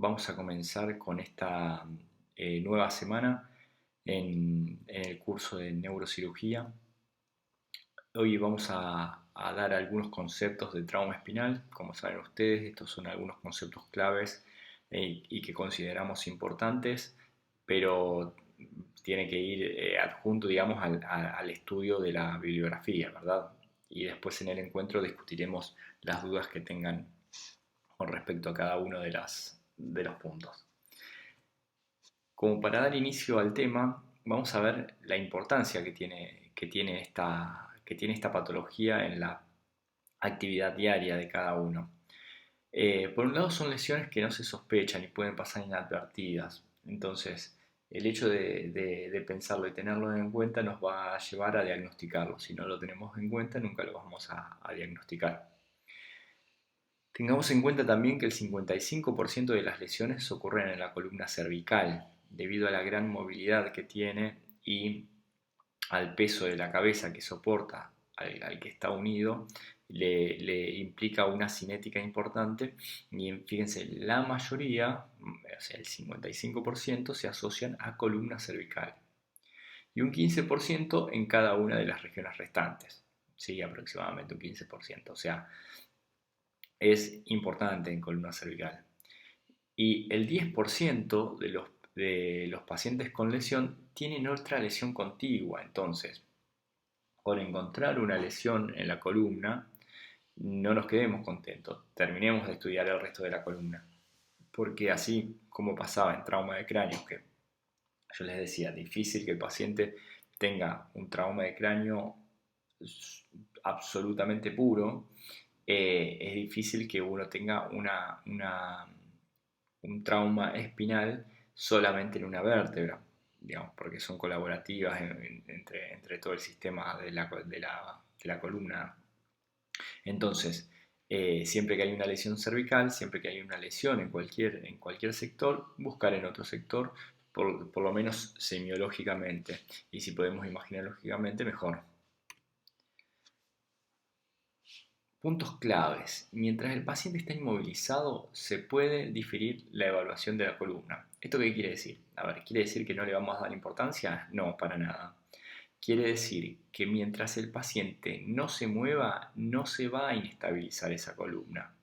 vamos a comenzar con esta nueva semana en el curso de neurocirugía. Hoy vamos a dar algunos conceptos de trauma espinal. Como saben ustedes, estos son algunos conceptos claves y que consideramos importantes, pero tiene que ir adjunto, digamos, al estudio de la bibliografía, ¿verdad? Y después en el encuentro discutiremos las dudas que tengan con respecto a cada uno de los puntos. Como para dar inicio al tema, vamos a ver la importancia que tiene esta patología en la actividad diaria de cada uno. Por un lado son lesiones que no se sospechan y pueden pasar inadvertidas. Entonces, el hecho de pensarlo y tenerlo en cuenta nos va a llevar a diagnosticarlo. Si no lo tenemos en cuenta, nunca lo vamos a diagnosticar. Tengamos en cuenta también que el 55% de las lesiones ocurren en la columna cervical, debido a la gran movilidad que tiene y al peso de la cabeza que soporta al que está unido, le implica una cinética importante y fíjense, la mayoría, o sea, el 55% se asocian a columna cervical y un 15% en cada una de las regiones restantes, ¿sí? Aproximadamente un 15%, o sea, es importante en columna cervical. Y el 10% de los pacientes con lesión tienen otra lesión contigua. Entonces, por encontrar una lesión en la columna, no nos quedemos contentos, terminemos de estudiar el resto de la columna. Porque así como pasaba en trauma de cráneo, que yo les decía, difícil que el paciente tenga un trauma de cráneo absolutamente puro, es difícil que uno tenga un trauma espinal solamente en una vértebra, digamos, porque son colaborativas entre todo el sistema de la columna. Entonces, siempre que hay una lesión cervical, siempre que hay una lesión en cualquier sector, buscar en otro sector, por lo menos semiológicamente, y si podemos imaginológicamente, mejor. Puntos claves. Mientras el paciente está inmovilizado, se puede diferir la evaluación de la columna. ¿Esto qué quiere decir? A ver, ¿quiere decir que no le vamos a dar importancia? No, para nada. Quiere decir que mientras el paciente no se mueva, no se va a inestabilizar esa columna.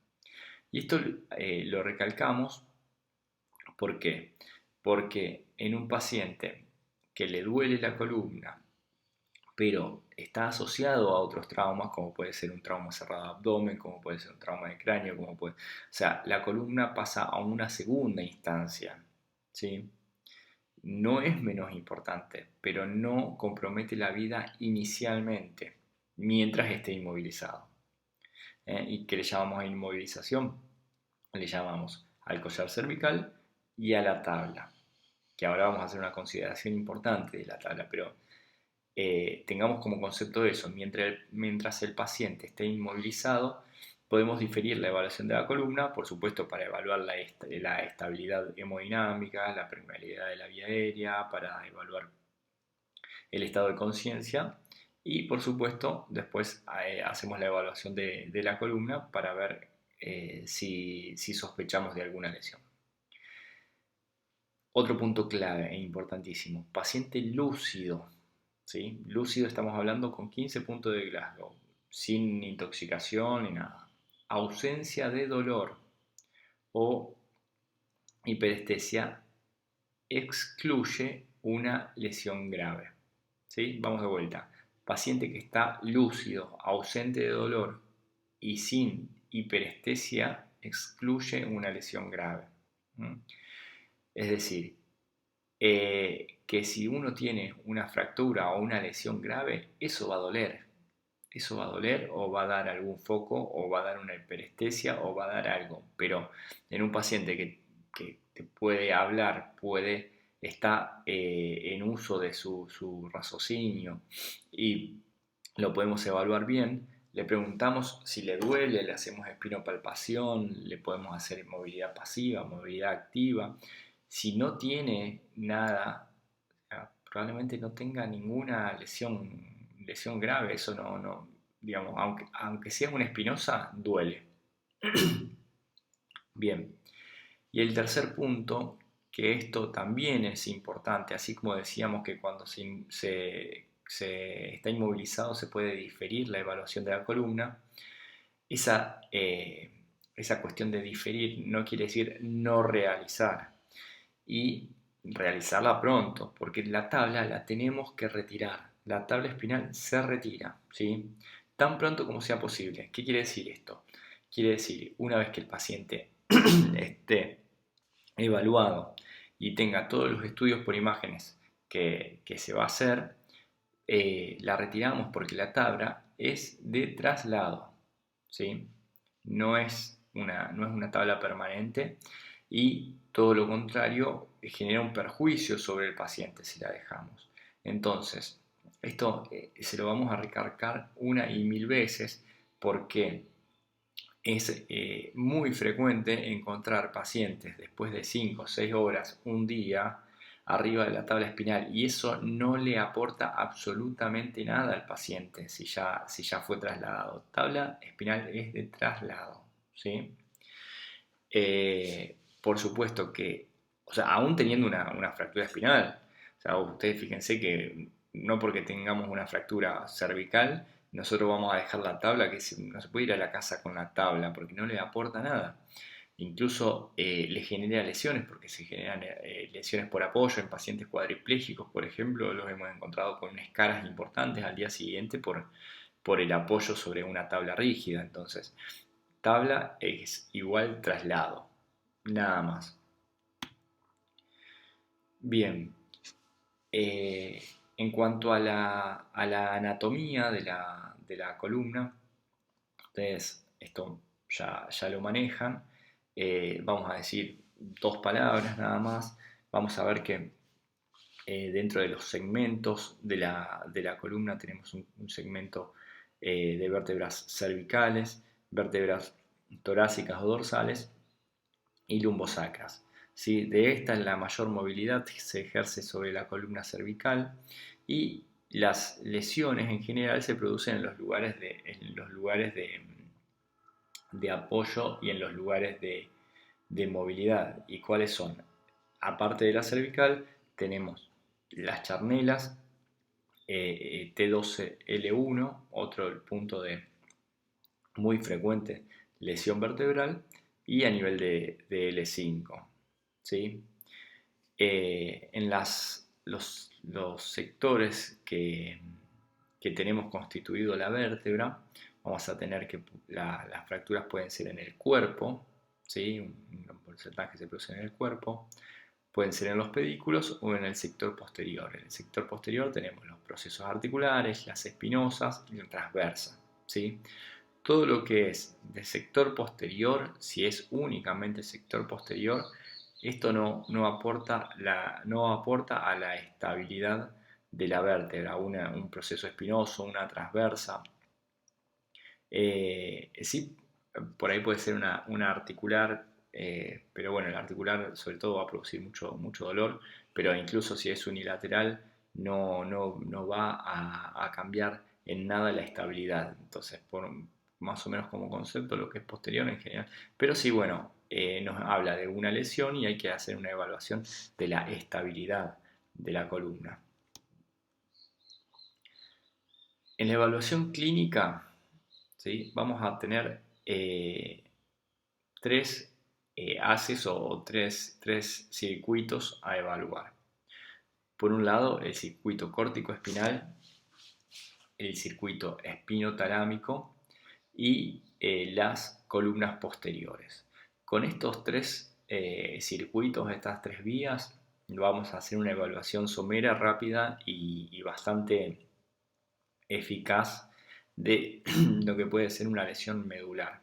Y esto lo recalcamos, ¿por qué? Porque en un paciente que le duele la columna, pero está asociado a otros traumas, como puede ser un trauma cerrado de abdomen, como puede ser un trauma de cráneo, o sea, la columna pasa a una segunda instancia, ¿sí? No es menos importante, pero no compromete la vida inicialmente, mientras esté inmovilizado. ¿Y qué le llamamos a inmovilización? Le llamamos al collar cervical y a la tabla, que ahora vamos a hacer una consideración importante de la tabla, pero tengamos como concepto eso, mientras el paciente esté inmovilizado, podemos diferir la evaluación de la columna, por supuesto para evaluar la estabilidad hemodinámica, la permeabilidad de la vía aérea, para evaluar el estado de conciencia y por supuesto después hacemos la evaluación de la columna para ver si sospechamos de alguna lesión. Otro punto clave e importantísimo, paciente lúcido. ¿Sí? Lúcido estamos hablando con 15 puntos de Glasgow, sin intoxicación ni nada. Ausencia de dolor o hiperestesia excluye una lesión grave. ¿Sí? Vamos de vuelta. Paciente que está lúcido, ausente de dolor y sin hiperestesia excluye una lesión grave. Es decir, que si uno tiene una fractura o una lesión grave, eso va a doler. Eso va a doler o va a dar algún foco o va a dar una hiperestesia o va a dar algo. Pero en un paciente que puede hablar, está en uso de su raciocinio y lo podemos evaluar bien, le preguntamos si le duele, le hacemos espinopalpación, le podemos hacer movilidad pasiva, movilidad activa. Si no tiene nada, probablemente no tenga ninguna lesión grave, eso no digamos, aunque sea una espinosa, duele. Bien, Y el tercer punto, que esto también es importante, así como decíamos que cuando se está inmovilizado se puede diferir la evaluación de la columna, esa, esa cuestión de diferir no quiere decir no realizar y realizarla pronto, porque la tabla la tenemos que retirar. La tabla espinal se retira, ¿sí? Tan pronto como sea posible. ¿Qué quiere decir esto? Quiere decir, una vez que el paciente esté evaluado y tenga todos los estudios por imágenes que se va a hacer, la retiramos porque la tabla es de traslado, ¿sí? No es una tabla permanente y todo lo contrario genera un perjuicio sobre el paciente si la dejamos. Entonces, esto se lo vamos a recargar una y mil veces porque es muy frecuente encontrar pacientes después de 5 o 6 horas, un día, arriba de la tabla espinal y eso no le aporta absolutamente nada al paciente si ya fue trasladado. Tabla espinal es de traslado, ¿sí? Por supuesto que, o sea, aún teniendo una fractura espinal, o sea, ustedes fíjense que no porque tengamos una fractura cervical, nosotros vamos a dejar la tabla, no se puede ir a la casa con la tabla porque no le aporta nada. Incluso le genera lesiones, porque se generan lesiones por apoyo en pacientes cuadriplégicos, por ejemplo, los hemos encontrado con escaras importantes al día siguiente por el apoyo sobre una tabla rígida. Entonces, tabla es igual traslado, nada más. Bien, en cuanto a la anatomía de la columna, ustedes esto ya lo manejan. Vamos a decir dos palabras nada más. Vamos a ver que dentro de los segmentos de la columna tenemos un segmento de vértebras cervicales, vértebras torácicas o dorsales y lumbosacras. ¿Sí? De esta la mayor movilidad se ejerce sobre la columna cervical y las lesiones en general se producen en los lugares de apoyo y en los lugares de movilidad. ¿Y cuáles son? Aparte de la cervical, tenemos las charnelas, T12L1, otro punto de muy frecuente lesión vertebral, y a nivel de L5. ¿Sí? En los sectores que tenemos constituido la vértebra, vamos a tener que las fracturas pueden ser en el cuerpo, ¿sí? Un porcentaje se produce en el cuerpo, pueden ser en los pedículos o en el sector posterior. En el sector posterior tenemos los procesos articulares, las espinosas y la transversa, ¿sí? Todo lo que es de sector posterior, si es únicamente sector posterior, esto no aporta a la estabilidad de la vértebra, un proceso espinoso, una transversa. Sí, por ahí puede ser una articular, pero bueno, el articular sobre todo va a producir mucho, mucho dolor, pero incluso si es unilateral no va a cambiar en nada la estabilidad. Entonces, más o menos como concepto, lo que es posterior en general. Pero sí, bueno, nos habla de una lesión y hay que hacer una evaluación de la estabilidad de la columna. En la evaluación clínica, ¿sí? Vamos a tener tres haces o tres circuitos a evaluar. Por un lado, el circuito córtico-espinal, el circuito espinotalámico y las columnas posteriores. Con estos tres circuitos, estas tres vías, vamos a hacer una evaluación somera, rápida y bastante eficaz de lo que puede ser una lesión medular,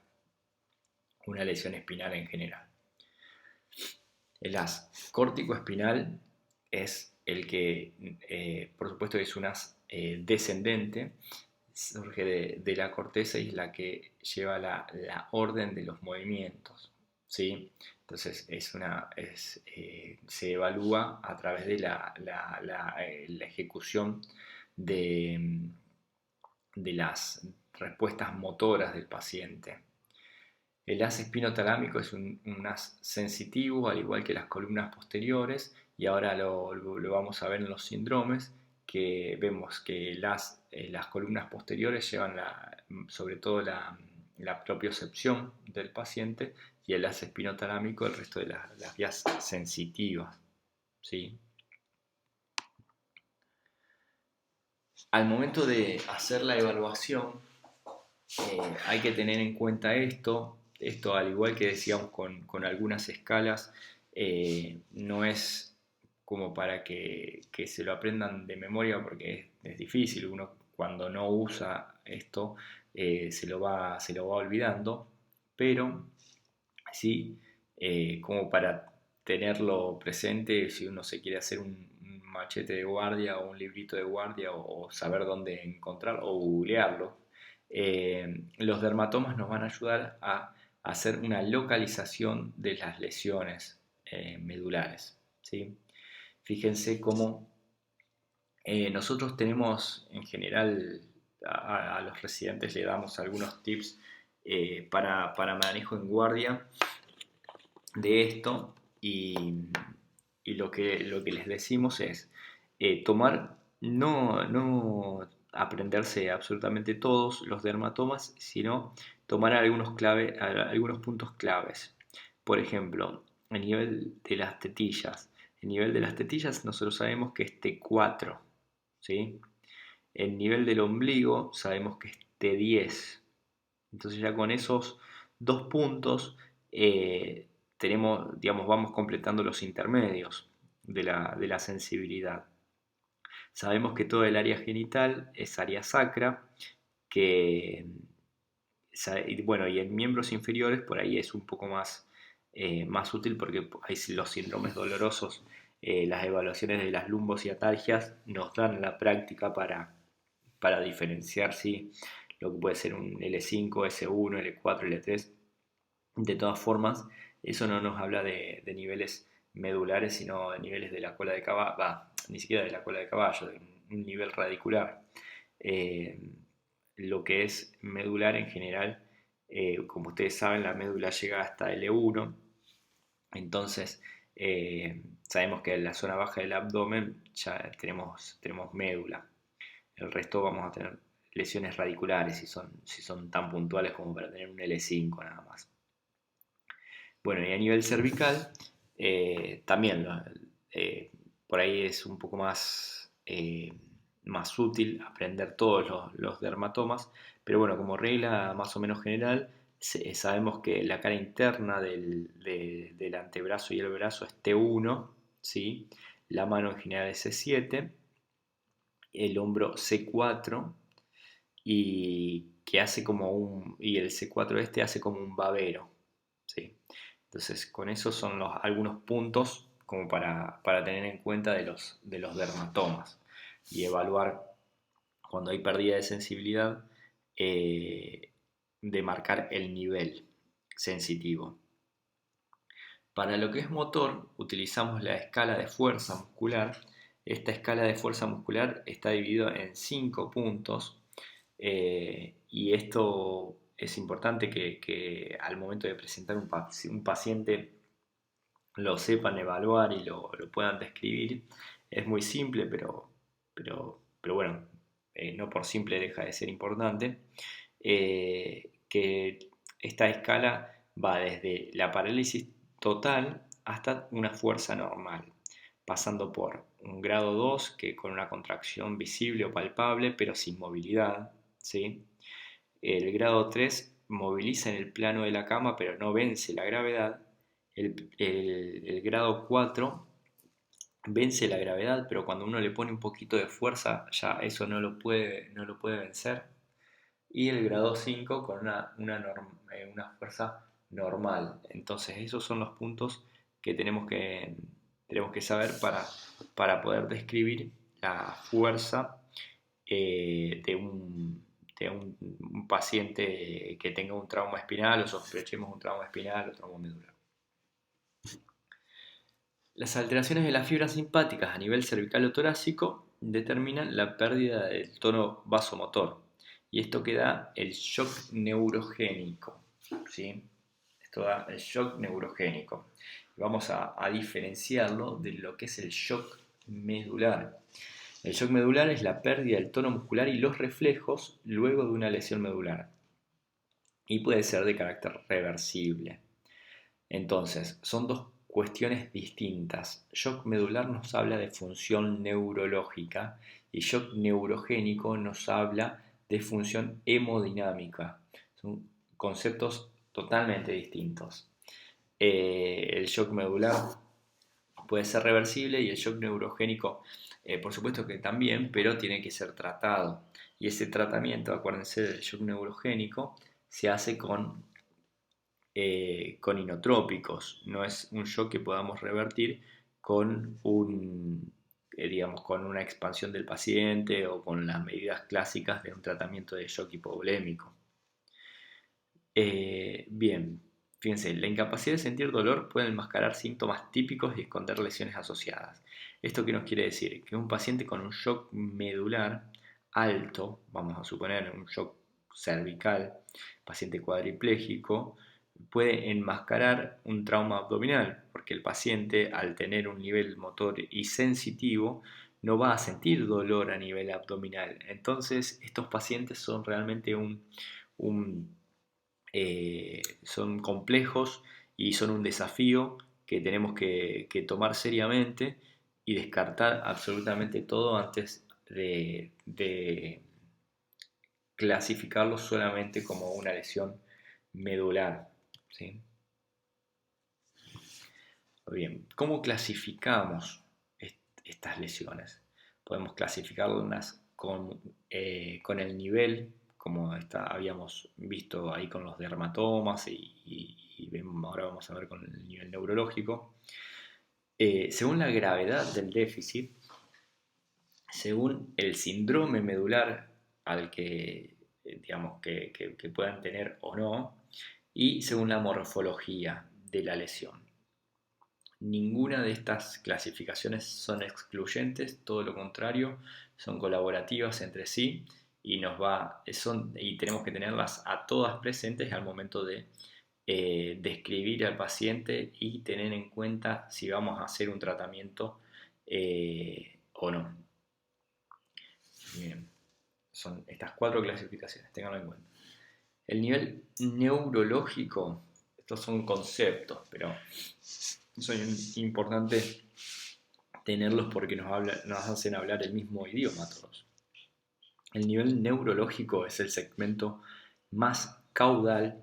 una lesión espinal en general. El as córtico-espinal es el que, por supuesto, es un as descendente, surge de la corteza y es la que lleva la orden de los movimientos, ¿sí? Entonces se evalúa a través de la ejecución de las respuestas motoras del paciente. El haz espinotalámico es un haz sensitivo, al igual que las columnas posteriores, y ahora lo vamos a ver en los síndromes, que vemos que las columnas posteriores llevan sobre todo la propiocepción del paciente y el haz espinotalámico el resto de las vías sensitivas. ¿Sí? Al momento de hacer la evaluación, hay que tener en cuenta esto al igual que decíamos con algunas escalas, no es como para que se lo aprendan de memoria porque es difícil, uno cuando no usa esto se lo va olvidando, pero sí como para tenerlo presente si uno se quiere hacer un machete de guardia o un librito de guardia o saber dónde encontrar o googlearlo. Los dermatomas nos van a ayudar a hacer una localización de las lesiones medulares. ¿Sí? Fíjense cómo nosotros tenemos en general a los residentes le damos algunos tips para manejo en guardia de esto y lo que les decimos es tomar, no aprenderse absolutamente todos los dermatomas, sino tomar algunos puntos claves. Por ejemplo, a nivel de las tetillas. El nivel de las tetillas nosotros sabemos que es T4, ¿sí? El nivel del ombligo sabemos que es T10. Entonces ya con esos dos puntos digamos, vamos completando los intermedios de la sensibilidad. Sabemos que todo el área genital es área sacra, que, bueno, y en miembros inferiores por ahí es un poco más útil porque hay los síndromes dolorosos, las evaluaciones de las lumbos y atalgias nos dan la práctica para diferenciar si lo que puede ser un L5, S1, L4, L3. De todas formas, eso no nos habla de niveles medulares, sino de niveles de la cola de caballo, ni siquiera de la cola de caballo, de un nivel radicular. Eh, lo que es medular en general, como ustedes saben, la médula llega hasta L1, entonces sabemos que en la zona baja del abdomen ya tenemos médula. El resto vamos a tener lesiones radiculares si son tan puntuales como para tener un L5 nada más. Bueno, y a nivel cervical, también por ahí es un poco más útil aprender todos los dermatomas, pero bueno, como regla más o menos general, sabemos que la cara interna del antebrazo y el brazo es T1, ¿sí? La mano en general es C7, el hombro C4 y el C4 este hace como un babero, ¿sí? Entonces, con eso son algunos puntos como para tener en cuenta de los dermatomas y evaluar cuando hay pérdida de sensibilidad, de marcar el nivel sensitivo. Para lo que es motor, utilizamos la escala de fuerza muscular. Esta escala de fuerza muscular está dividida en 5 puntos y esto es importante que al momento de presentar un paciente lo sepan evaluar y lo puedan describir. Es muy simple, pero bueno, no por simple deja de ser importante. Que esta escala va desde la parálisis total hasta una fuerza normal, pasando por un grado 2 que con una contracción visible o palpable pero sin movilidad, ¿sí? El grado 3 moviliza en el plano de la cama pero no vence la gravedad. El grado 4 vence la gravedad, pero cuando uno le pone un poquito de fuerza ya eso no lo puede vencer. Y el grado 5 con una fuerza normal. Entonces esos son los puntos que tenemos que saber para poder describir la fuerza de un paciente que tenga un trauma espinal o sospechemos un trauma espinal o trauma medular. Las alteraciones de las fibras simpáticas a nivel cervical o torácico determinan la pérdida del tono vasomotor y esto que da el shock neurogénico, ¿sí? Esto da el shock neurogénico. Vamos a diferenciarlo de lo que es el shock medular. El shock medular es la pérdida del tono muscular y los reflejos luego de una lesión medular y puede ser de carácter reversible. Entonces, son dos cuestiones distintas. Shock medular nos habla de función neurológica y shock neurogénico nos habla de función hemodinámica. Son conceptos totalmente distintos. El shock medular puede ser reversible y el shock neurogénico, por supuesto que también, pero tiene que ser tratado. Y ese tratamiento, acuérdense del shock neurogénico, se hace con inotrópicos. No es un shock que podamos revertir con digamos, con una expansión del paciente o con las medidas clásicas de un tratamiento de shock hipovolémico. Bien, fíjense, la incapacidad de sentir dolor puede enmascarar síntomas típicos y esconder lesiones asociadas. ¿Esto qué nos quiere decir? Que un paciente con un shock medular alto, vamos a suponer un shock cervical, paciente cuadripléjico, puede enmascarar un trauma abdominal, porque el paciente al tener un nivel motor y sensitivo no va a sentir dolor a nivel abdominal. Entonces estos pacientes son realmente son complejos y son un desafío que tenemos que tomar seriamente y descartar absolutamente todo antes de clasificarlo solamente como una lesión medular. ¿Sí? Bien, ¿cómo clasificamos estas lesiones? Podemos clasificarlas con el nivel, como habíamos visto ahí con los dermatomas ahora vamos a ver con el nivel neurológico. Según la gravedad del déficit, según el síndrome medular al digamos, que puedan tener o no, y según la morfología de la lesión. Ninguna de estas clasificaciones son excluyentes, todo lo contrario, son colaborativas entre sí y y tenemos que tenerlas a todas presentes al momento de describir al paciente y tener en cuenta si vamos a hacer un tratamiento o no. Bien, son estas 4 clasificaciones, ténganlo en cuenta. El nivel neurológico, estos son conceptos, pero es importante tenerlos porque nos hacen hablar el mismo idioma a todos. El nivel neurológico es el segmento más caudal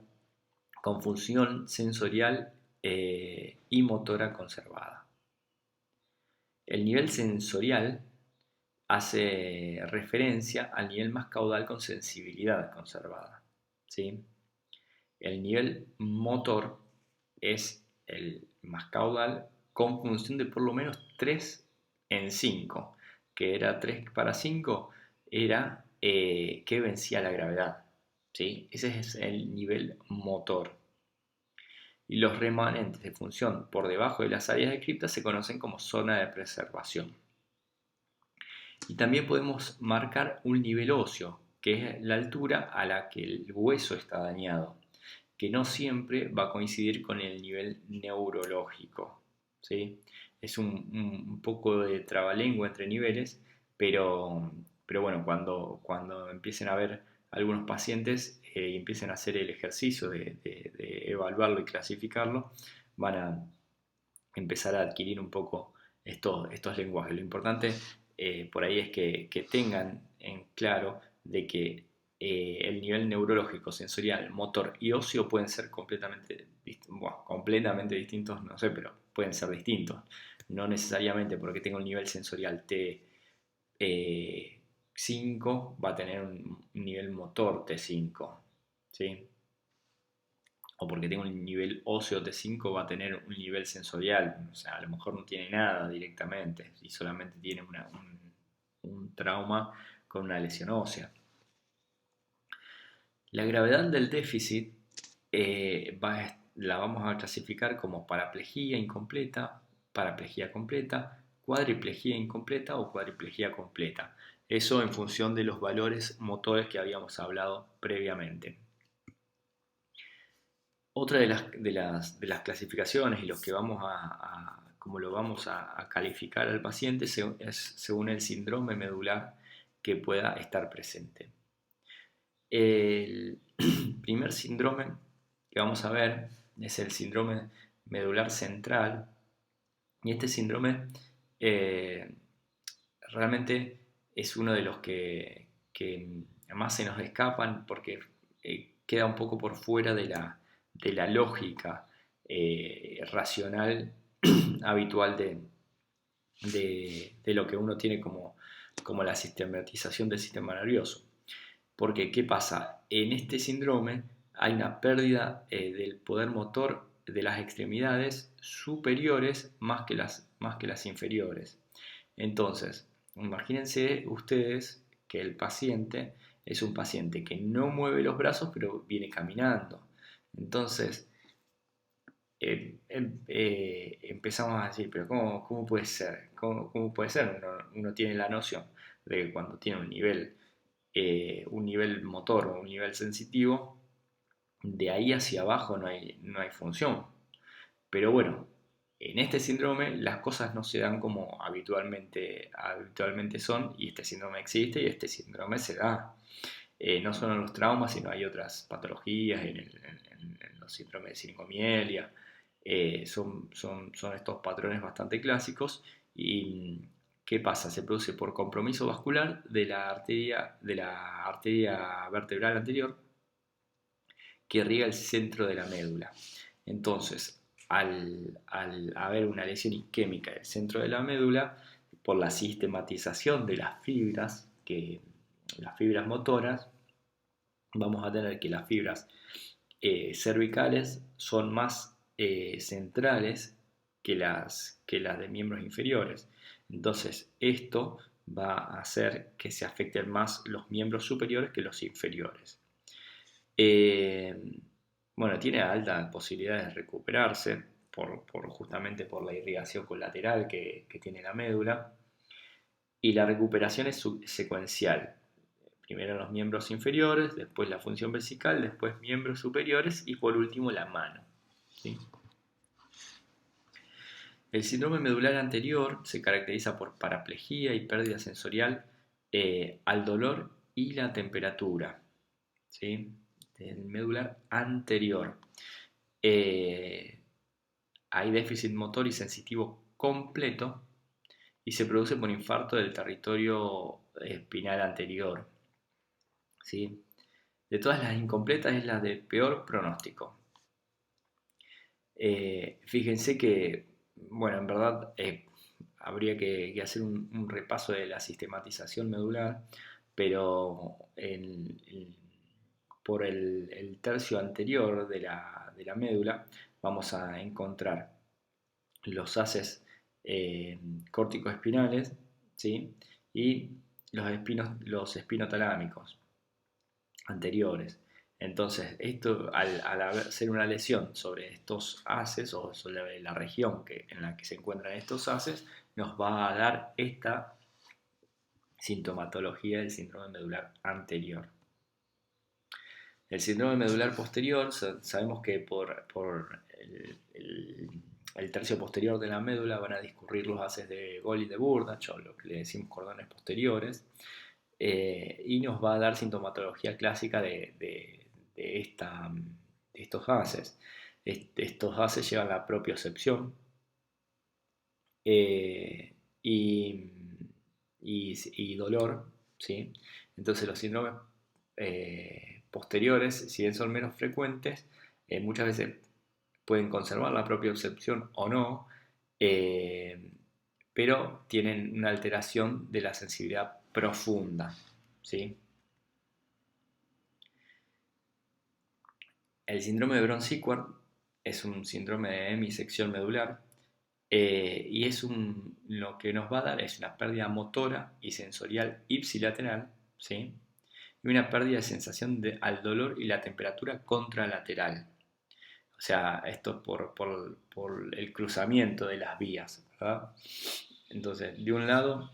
con función sensorial y motora conservada. El nivel sensorial hace referencia al nivel más caudal con sensibilidad conservada. ¿Sí? El nivel motor es el más caudal con función de por lo menos 3 en 5, que era 3 para 5, era que vencía la gravedad. ¿Sí? Ese es el nivel motor. Y los remanentes de función por debajo de las áreas descritas se conocen como zona de preservación. Y también podemos marcar un nivel óseo, que es la altura a la que el hueso está dañado, que no siempre va a coincidir con el nivel neurológico. ¿Sí? Es un poco de trabalengua entre niveles, pero bueno, cuando empiecen a ver algunos pacientes y empiecen a hacer el ejercicio de evaluarlo y clasificarlo, van a empezar a adquirir un poco estos lenguajes. Lo importante por ahí es que tengan en claro de que el nivel neurológico, sensorial, motor y óseo pueden ser completamente distintos, no sé, pero pueden ser distintos. No necesariamente porque tenga un nivel sensorial T5 va a tener un nivel motor T5, ¿sí? O porque tengo un nivel óseo T5 va a tener un nivel sensorial, o sea, a lo mejor no tiene nada directamente y solamente tiene un trauma con una lesión ósea. La gravedad del déficit la vamos a clasificar como paraplegia incompleta, paraplegia completa, cuadriplegia incompleta o cuadriplegia completa. Eso en función de los valores motores que habíamos hablado previamente. Otra de las clasificaciones y los que vamos como lo vamos a calificar al paciente es según el síndrome medular que pueda estar presente. El primer síndrome que vamos a ver es el síndrome medular central, y este síndrome eh, realmente es uno de los que más se nos escapan porque queda un poco por fuera de la lógica racional habitual de lo que uno tiene como la sistematización del sistema nervioso. Porque, ¿qué pasa? En este síndrome hay una pérdida del poder motor de las extremidades superiores más que las inferiores. Entonces, imagínense ustedes que el paciente es un paciente que no mueve los brazos pero viene caminando. Entonces, empezamos a decir, pero ¿cómo puede ser? ¿Cómo puede ser? Uno tiene la noción de que cuando tiene un nivel motor o un nivel sensitivo, de ahí hacia abajo no hay función. Pero bueno, en este síndrome las cosas no se dan como habitualmente son, y este síndrome existe y este síndrome se da. No solo en los traumas, sino hay otras patologías, en los síndromes de sinicomialia. Son estos patrones bastante clásicos. ¿Y qué pasa? Se produce por compromiso vascular de la arteria vertebral anterior que irriga el centro de la médula. Entonces, al haber una lesión isquémica del centro de la médula, por la sistematización de las fibras motoras, vamos a tener que las fibras cervicales son más centrales que las de miembros inferiores. Entonces, esto va a hacer que se afecten más los miembros superiores que los inferiores. Bueno, tiene altas posibilidades de recuperarse justamente por la irrigación colateral que tiene la médula. Y la recuperación es secuencial. Primero los miembros inferiores, después la función vesical, después miembros superiores y por último la mano. ¿Sí? El síndrome medular anterior se caracteriza por paraplegia y pérdida sensorial al dolor y la temperatura. ¿Sí? Del medular anterior. Hay déficit motor y sensitivo completo y se produce por infarto del territorio espinal anterior. ¿Sí? De todas las incompletas es la de peor pronóstico. Fíjense que, bueno, en verdad habría que hacer un repaso de la sistematización medular, pero por el tercio anterior de la médula vamos a encontrar los haces córtico-espinales, ¿sí? Y los espinotalámicos anteriores. Entonces, esto al ser una lesión sobre estos haces o sobre la región en la que se encuentran estos haces, nos va a dar esta sintomatología del síndrome medular anterior. El síndrome medular posterior, sabemos que por el tercio posterior de la médula van a discurrir los haces de Gol y de Burdach, o lo que le decimos cordones posteriores, y nos va a dar sintomatología clásica de estos haces. Estos haces llevan la propiocepción y, y dolor, ¿sí? Entonces los síndromes posteriores, si bien son menos frecuentes, muchas veces pueden conservar la propiocepción o no, pero tienen una alteración de la sensibilidad profunda, ¿sí? El síndrome de Brown-Séquard es un síndrome de hemisección medular y lo que nos va a dar es una pérdida motora y sensorial ipsilateral, ¿sí? Y una pérdida de sensación al dolor y la temperatura contralateral. O sea, esto es por el cruzamiento de las vías, ¿verdad? Entonces, del lado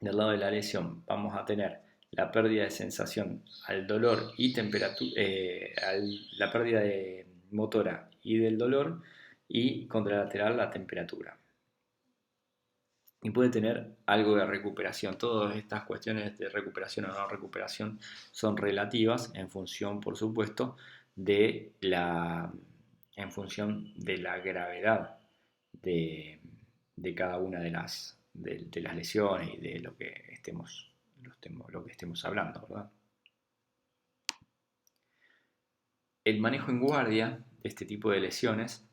de la lesión, vamos a tener la pérdida de sensación al dolor y temperatura, la pérdida de motora y del dolor, y contralateral la temperatura. Y puede tener algo de recuperación. Todas estas cuestiones de recuperación o no recuperación son relativas en función, por supuesto, en función de la gravedad de, de cada una de las lesiones y de lo que estemos hablando, ¿verdad? El manejo en guardia de este tipo de lesiones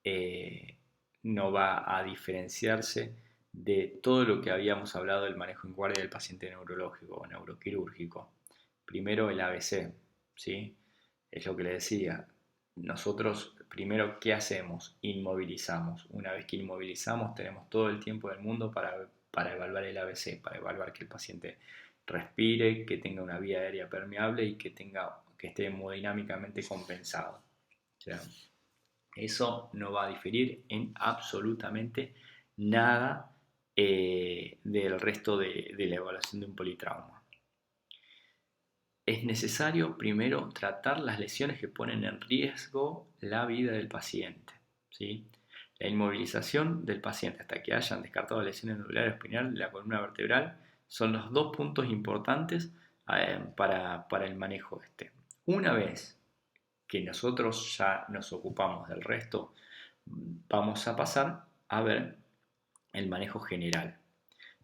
eh, no va a diferenciarse de todo lo que habíamos hablado del manejo en guardia del paciente neurológico o neuroquirúrgico. Primero el ABC, ¿sí? Es lo que le decía. Nosotros, primero, ¿qué hacemos? Inmovilizamos. Una vez que inmovilizamos, tenemos todo el tiempo del mundo para evaluar el ABC, para evaluar que el paciente respire, que tenga una vía aérea permeable y que esté hemodinámicamente compensado. O sea, eso no va a diferir en absolutamente nada del resto de la evaluación de un politrauma. Es necesario primero tratar las lesiones que ponen en riesgo la vida del paciente, ¿sí? La inmovilización del paciente hasta que hayan descartado lesiones nodulares espinal de la columna vertebral son los dos puntos importantes para el manejo este. Una vez que nosotros ya nos ocupamos del resto, vamos a pasar a ver el manejo general.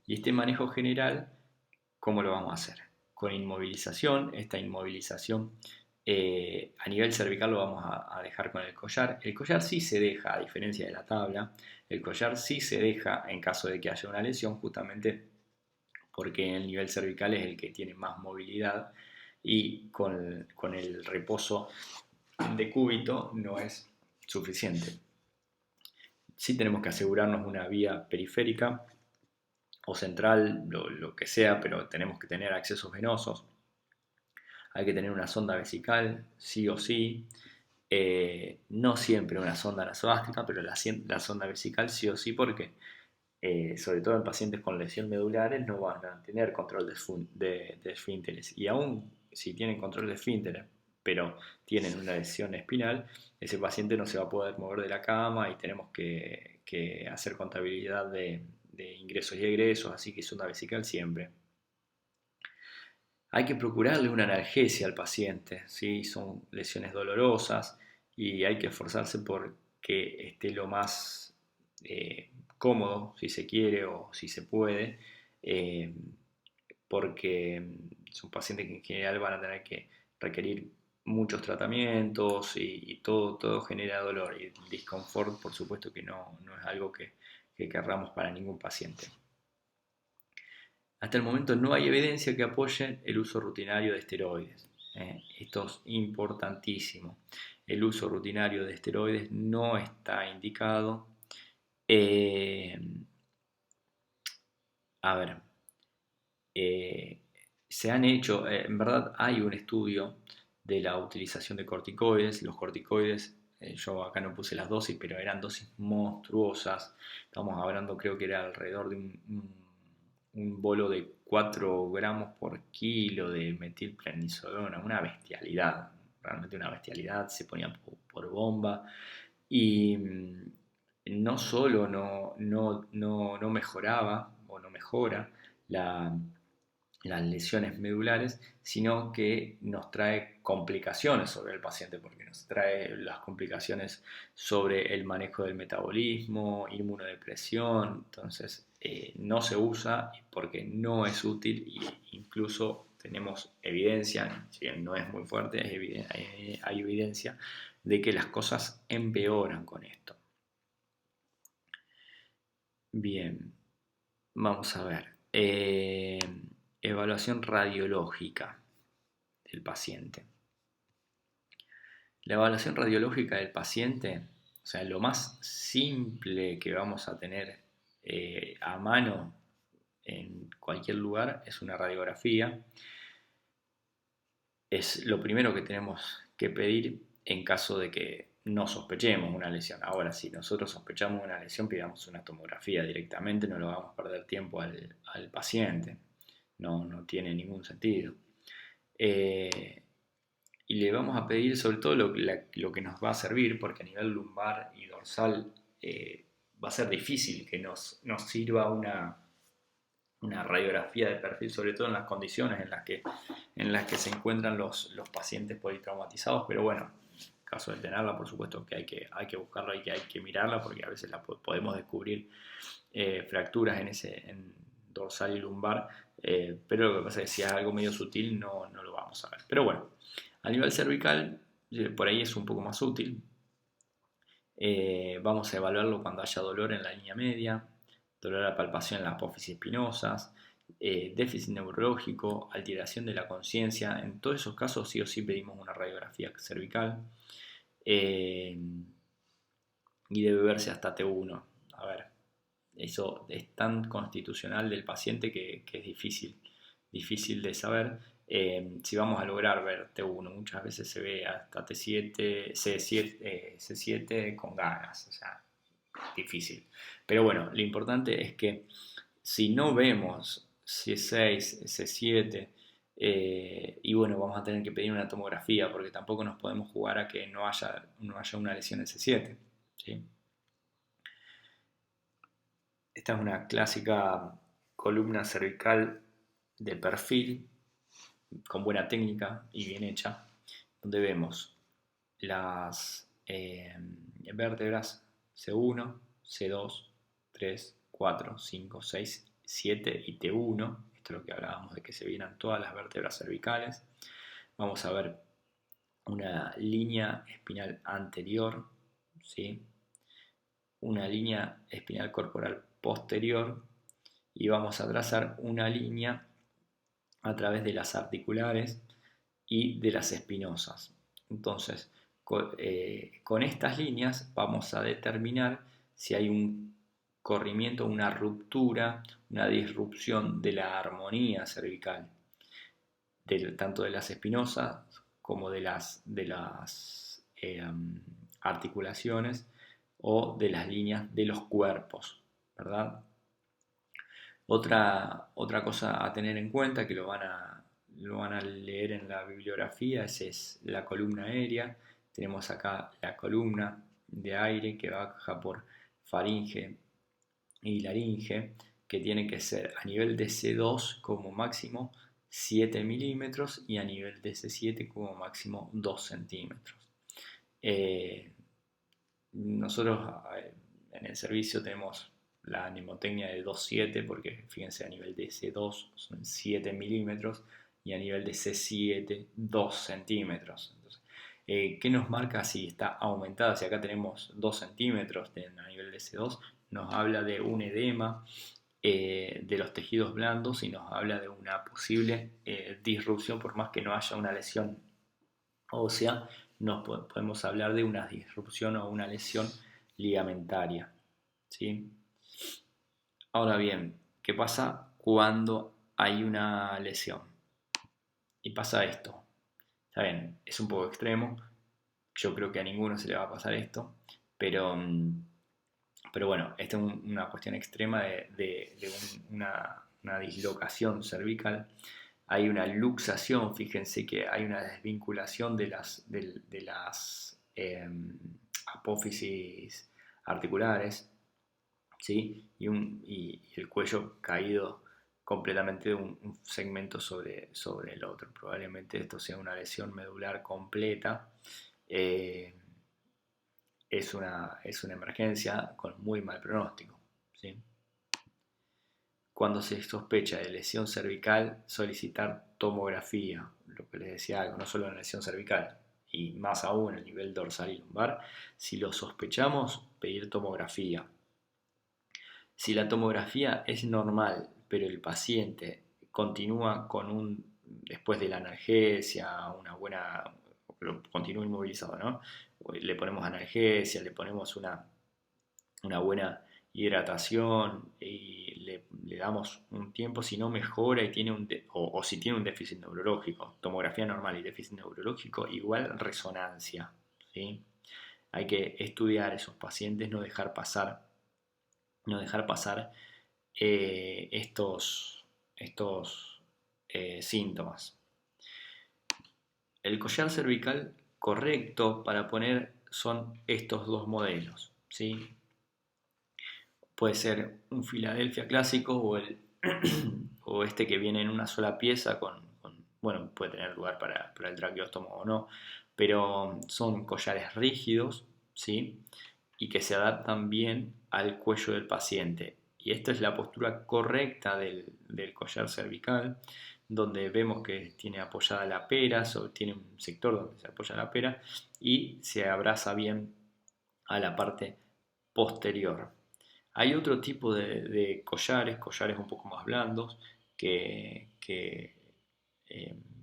Y este manejo general, ¿cómo lo vamos a hacer? Con inmovilización. Esta inmovilización a nivel cervical lo vamos a dejar con el collar. El collar sí se deja, a diferencia de la tabla, el collar sí se deja en caso de que haya una lesión, justamente porque el nivel cervical es el que tiene más movilidad y con el reposo de cúbito no es suficiente. Sí tenemos que asegurarnos una vía periférica o central, lo que sea, pero tenemos que tener accesos venosos. Hay que tener una sonda vesical, sí o sí. No siempre una sonda nasogástrica, pero la sonda vesical sí o sí, porque sobre todo en pacientes con lesión medulares no van a tener control de esfínteres. Y aún si tienen control de esfínteres, pero tienen una lesión espinal, ese paciente no se va a poder mover de la cama y tenemos que hacer contabilidad de ingresos y egresos, así que sonda vesical siempre. Hay que procurarle una analgesia al paciente, ¿sí? Son lesiones dolorosas y hay que esforzarse por que esté lo más cómodo, si se quiere o si se puede, eh, porque son pacientes que en general van a tener que requerir muchos tratamientos y todo genera dolor y el disconfort, por supuesto que no es algo que querramos para ningún paciente. Hasta el momento no hay evidencia que apoye el uso rutinario de esteroides. Esto es importantísimo. El uso rutinario de esteroides no está indicado. Eh, a ver, se han hecho, en verdad hay un estudio de la utilización de corticoides. Los corticoides, yo acá no puse las dosis, pero eran dosis monstruosas. Estamos hablando, creo que era alrededor de un bolo de 4 gramos por kilo de metilprednisolona, una bestialidad, realmente una bestialidad. Se ponía por bomba y no solo no mejoraba o no mejora las lesiones medulares, sino que nos trae complicaciones sobre el paciente, porque nos trae las complicaciones sobre el manejo del metabolismo, inmunodepresión. Entonces no se usa porque no es útil e incluso tenemos evidencia, si bien no es muy fuerte, hay evidencia de que las cosas empeoran con esto. Bien, vamos a ver. Evaluación radiológica del paciente. La evaluación radiológica del paciente, o sea, lo más simple que vamos a tener a mano en cualquier lugar es una radiografía. Es lo primero que tenemos que pedir en caso de que no sospechemos una lesión. Ahora, si nosotros sospechamos una lesión, pidamos una tomografía directamente, no lo vamos a perder tiempo al paciente. No tiene ningún sentido. y le vamos a pedir sobre todo lo que nos va a servir, porque a nivel lumbar y dorsal va a ser difícil que nos sirva una radiografía de perfil, sobre todo en las condiciones en las que se encuentran los pacientes politraumatizados, pero bueno, en caso de tenerla, por supuesto que hay que buscarla y que hay que mirarla, porque a veces podemos descubrir fracturas en dorsal y lumbar, pero lo que pasa es que si es algo medio sutil no lo vamos a ver. Pero bueno, a nivel cervical, por ahí es un poco más útil. Vamos a evaluarlo cuando haya dolor en la línea media, dolor a la palpación en las apófisis espinosas, déficit neurológico, alteración de la conciencia. En todos esos casos sí o sí pedimos una radiografía cervical eh, y debe verse hasta T1. A ver, eso es tan constitucional del paciente que es difícil de saber. Si vamos a lograr ver T1, muchas veces se ve hasta T7, C7 con ganas, o sea, difícil. Pero bueno, lo importante es que si no vemos C6, C7, y bueno, vamos a tener que pedir una tomografía porque tampoco nos podemos jugar a que no haya una lesión en C7. ¿Sí? Esta es una clásica columna cervical de perfil con buena técnica y bien hecha, donde vemos las vértebras C1, C2, 3, 4, 5, 6, 7 y T1. Esto es lo que hablábamos de que se vieran todas las vértebras cervicales. Vamos a ver una línea espinal anterior, ¿sí? Una línea espinal corporal posterior y vamos a trazar una línea a través de las articulares y de las espinosas. Entonces, con estas líneas vamos a determinar si hay un corrimiento, una ruptura, una disrupción de la armonía cervical, tanto de las espinosas como de las articulaciones o de las líneas de los cuerpos, ¿verdad? Otra cosa a tener en cuenta que lo van a leer en la bibliografía es la columna aérea. Tenemos acá la columna de aire que baja por faringe y laringe, que tiene que ser a nivel de C2 como máximo 7 milímetros y a nivel de C7 como máximo 2 centímetros. Nosotros en el servicio tenemos la mnemotecnia de 2,7 porque fíjense a nivel de C2 son 7 milímetros y a nivel de C7 2 centímetros. Entonces, ¿qué nos marca si está aumentada? Si acá tenemos 2 centímetros a nivel de C2, nos habla de un edema de los tejidos blandos y nos habla de una posible disrupción por más que no haya una lesión ósea, podemos hablar de una disrupción o una lesión ligamentaria. ¿Sí? Ahora bien, ¿qué pasa cuando hay una lesión? Y pasa esto. Está bien, es un poco extremo. Yo creo que a ninguno se le va a pasar esto. Pero bueno, esta es una cuestión extrema una dislocación cervical. Hay una luxación, fíjense que hay una desvinculación de las apófisis articulares, ¿sí? Y el cuello caído completamente de un segmento sobre el otro. Probablemente esto sea una lesión medular completa. Eh, es una emergencia con muy mal pronóstico, ¿sí? Cuando se sospecha de lesión cervical, solicitar tomografía, lo que les decía algo, no solo en lesión cervical, y más aún a nivel dorsal y lumbar. Si lo sospechamos, pedir tomografía. Si la tomografía es normal, pero el paciente continúa después de la analgesia, continúa inmovilizado, ¿no? Le ponemos analgesia, le ponemos una buena hidratación y le damos un tiempo. Si no mejora y tiene o si tiene un déficit neurológico, tomografía normal y déficit neurológico, igual resonancia, ¿sí? Hay que estudiar esos pacientes, no dejar pasar estos síntomas. El collar cervical correcto para poner son estos dos modelos, ¿sí? Puede ser un Philadelphia clásico o este que viene en una sola pieza bueno, puede tener lugar para el traqueóstomo o no, pero son collares rígidos, ¿sí? Y que se adaptan bien al cuello del paciente. Y esta es la postura correcta del collar cervical, donde vemos que tiene apoyada la pera, tiene un sector donde se apoya la pera y se abraza bien a la parte posterior. Hay otro tipo de collares un poco más blandos, que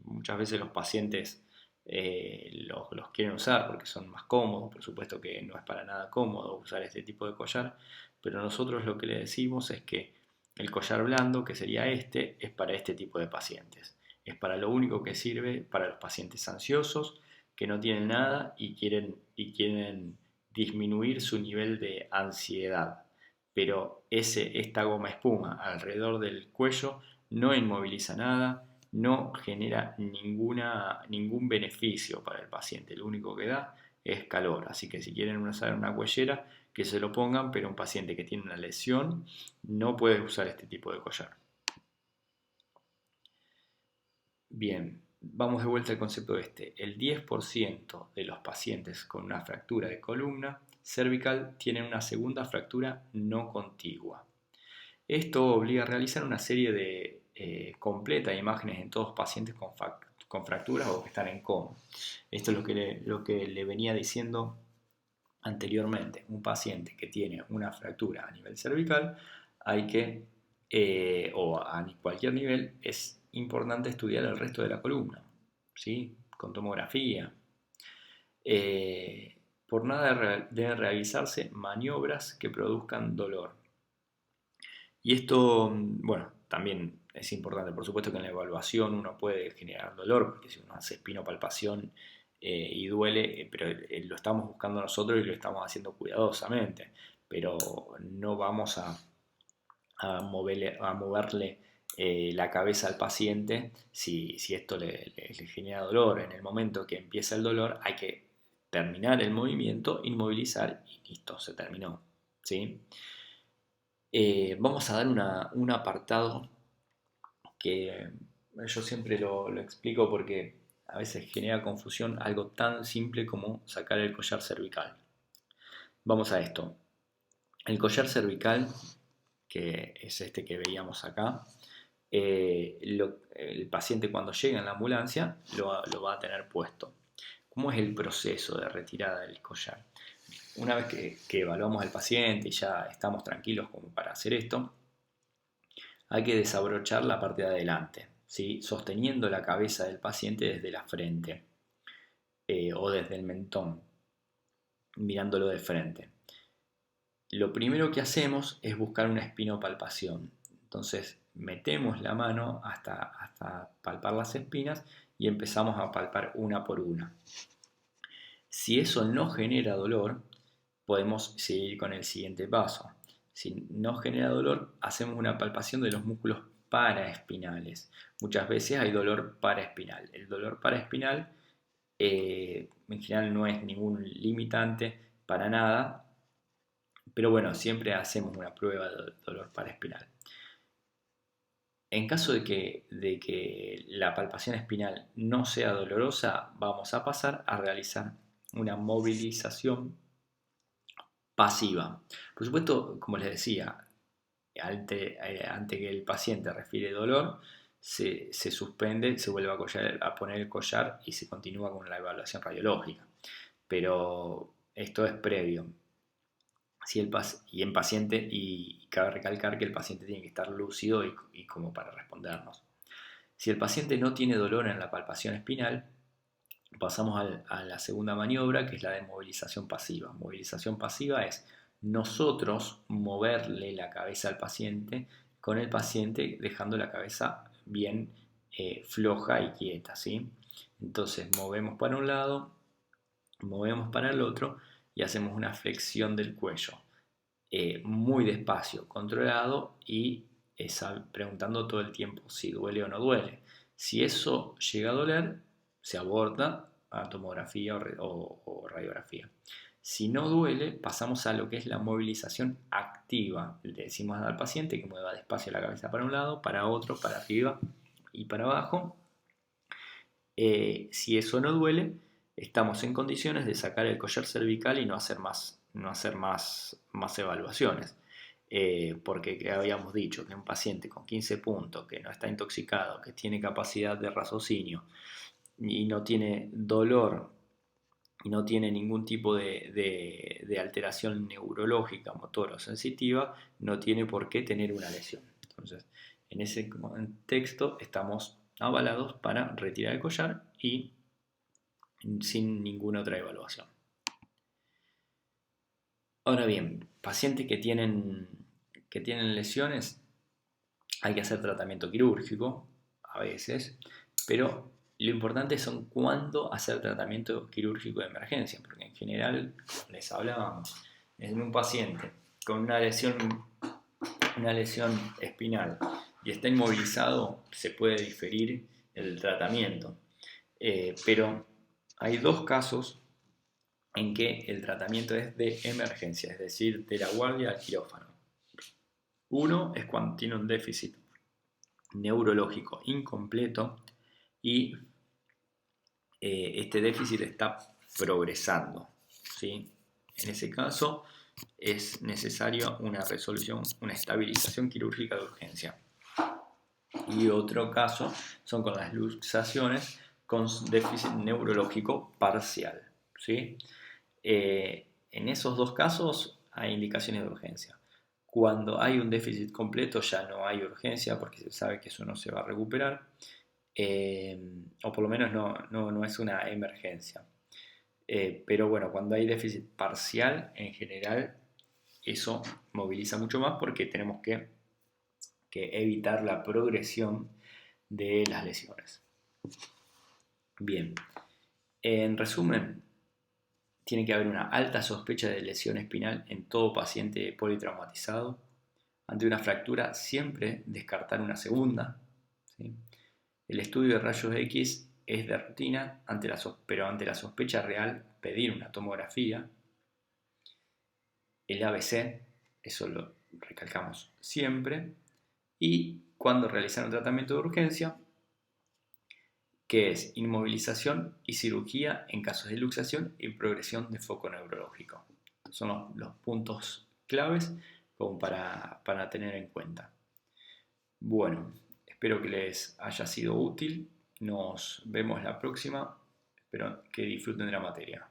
muchas veces los pacientes los quieren usar porque son más cómodos. Por supuesto que no es para nada cómodo usar este tipo de collar, pero nosotros lo que le decimos es que el collar blando, que sería este, es para este tipo de pacientes. Es para lo único que sirve para los pacientes ansiosos que no tienen nada y quieren disminuir su nivel de ansiedad. Pero esta goma espuma alrededor del cuello no inmoviliza nada, no genera ningún beneficio para el paciente. Lo único que da es calor. Así que si quieren usar una cuellera, que se lo pongan, pero un paciente que tiene una lesión no puede usar este tipo de collar. Bien, vamos de vuelta al concepto este. El 10% de los pacientes con una fractura de columna cervical tienen una segunda fractura no contigua. Esto obliga a realizar una serie de completa de imágenes en todos los pacientes con fracturas o que están en coma. Esto es lo que le venía diciendo anteriormente. Un paciente que tiene una fractura a nivel cervical, o a cualquier nivel, es importante estudiar el resto de la columna, ¿sí? Con tomografía. Por nada deben realizarse maniobras que produzcan dolor. Y esto, bueno, también es importante. Por supuesto que en la evaluación uno puede generar dolor, porque si uno hace espinopalpación y duele, pero lo estamos buscando nosotros y lo estamos haciendo cuidadosamente. Pero no vamos a moverle la cabeza al paciente si esto le genera dolor. En el momento que empieza el dolor hay que terminar el movimiento, inmovilizar y listo, se terminó, ¿sí? Vamos a dar un apartado que yo siempre lo explico porque a veces genera confusión algo tan simple como sacar el collar cervical. Vamos a esto. El collar cervical, que es este que veíamos acá, el paciente cuando llega en la ambulancia lo va a tener puesto. ¿Cómo es el proceso de retirada del collar? Una vez que evaluamos al paciente y ya estamos tranquilos como para hacer esto, hay que desabrochar la parte de adelante, ¿sí? Sosteniendo la cabeza del paciente desde la frente o desde el mentón, mirándolo de frente. Lo primero que hacemos es buscar una espinopalpación. Entonces metemos la mano hasta palpar las espinas y empezamos a palpar una por una. Si eso no genera dolor, podemos seguir con el siguiente paso. Si no genera dolor, hacemos una palpación de los músculos paraespinales. Muchas veces hay dolor paraespinal. El dolor paraespinal en general no es ningún limitante para nada, pero bueno, siempre hacemos una prueba de dolor paraespinal. En caso de que la palpación espinal no sea dolorosa, vamos a pasar a realizar una movilización pasiva. Por supuesto, como les decía, ante que el paciente refiere dolor, se suspende, se vuelve a poner el collar y se continúa con la evaluación radiológica. Pero esto es previo. Y cabe recalcar que el paciente tiene que estar lúcido y como para respondernos. Si el paciente no tiene dolor en la palpación espinal, pasamos a la segunda maniobra, que es la de movilización pasiva. Movilización pasiva es nosotros moverle la cabeza al paciente, con el paciente dejando la cabeza bien floja y quieta, ¿sí? Entonces movemos para un lado, movemos para el otro y hacemos una flexión del cuello. Muy despacio, controlado y preguntando todo el tiempo si duele o no duele. Si eso llega a doler, se aborda a tomografía o radiografía. Si no duele, pasamos a lo que es la movilización activa. Le decimos al paciente que mueva despacio la cabeza para un lado, para otro, para arriba y para abajo. Si eso no duele, estamos en condiciones de sacar el collar cervical y no hacer más evaluaciones. Porque habíamos dicho que un paciente con 15 puntos, que no está intoxicado, que tiene capacidad de raciocinio y no tiene dolor y no tiene ningún tipo de alteración neurológica, motor o sensitiva, no tiene por qué tener una lesión. Entonces, en ese contexto estamos avalados para retirar el collar y sin ninguna otra evaluación. Ahora bien, pacientes que tienen lesiones, hay que hacer tratamiento quirúrgico a veces, pero lo importante son cuándo hacer tratamiento quirúrgico de emergencia, porque en general, como les hablábamos, en un paciente con una lesión espinal y está inmovilizado, se puede diferir el tratamiento. Pero hay dos casos en que el tratamiento es de emergencia, es decir, de la guardia al quirófano. Uno es cuando tiene un déficit neurológico incompleto y este déficit está progresando, ¿sí? En ese caso es necesaria una resolución, una estabilización quirúrgica de urgencia. Y otro caso son con las luxaciones con déficit neurológico parcial, ¿sí? En esos dos casos hay indicaciones de urgencia. Cuando hay un déficit completo ya no hay urgencia porque se sabe que eso no se va a recuperar, o por lo menos no es una emergencia. Pero bueno, cuando hay déficit parcial, en general, eso moviliza mucho más porque tenemos que evitar la progresión de las lesiones. Bien, en resumen, tiene que haber una alta sospecha de lesión espinal en todo paciente politraumatizado. Ante una fractura, siempre descartar una segunda, ¿sí? El estudio de rayos X es de rutina, pero ante la sospecha real, pedir una tomografía. El ABC, eso lo recalcamos siempre. Y cuando realizar un tratamiento de urgencia, que es inmovilización y cirugía en casos de luxación y progresión de foco neurológico. Son los puntos claves como para tener en cuenta. Bueno, espero que les haya sido útil. Nos vemos la próxima. Espero que disfruten de la materia.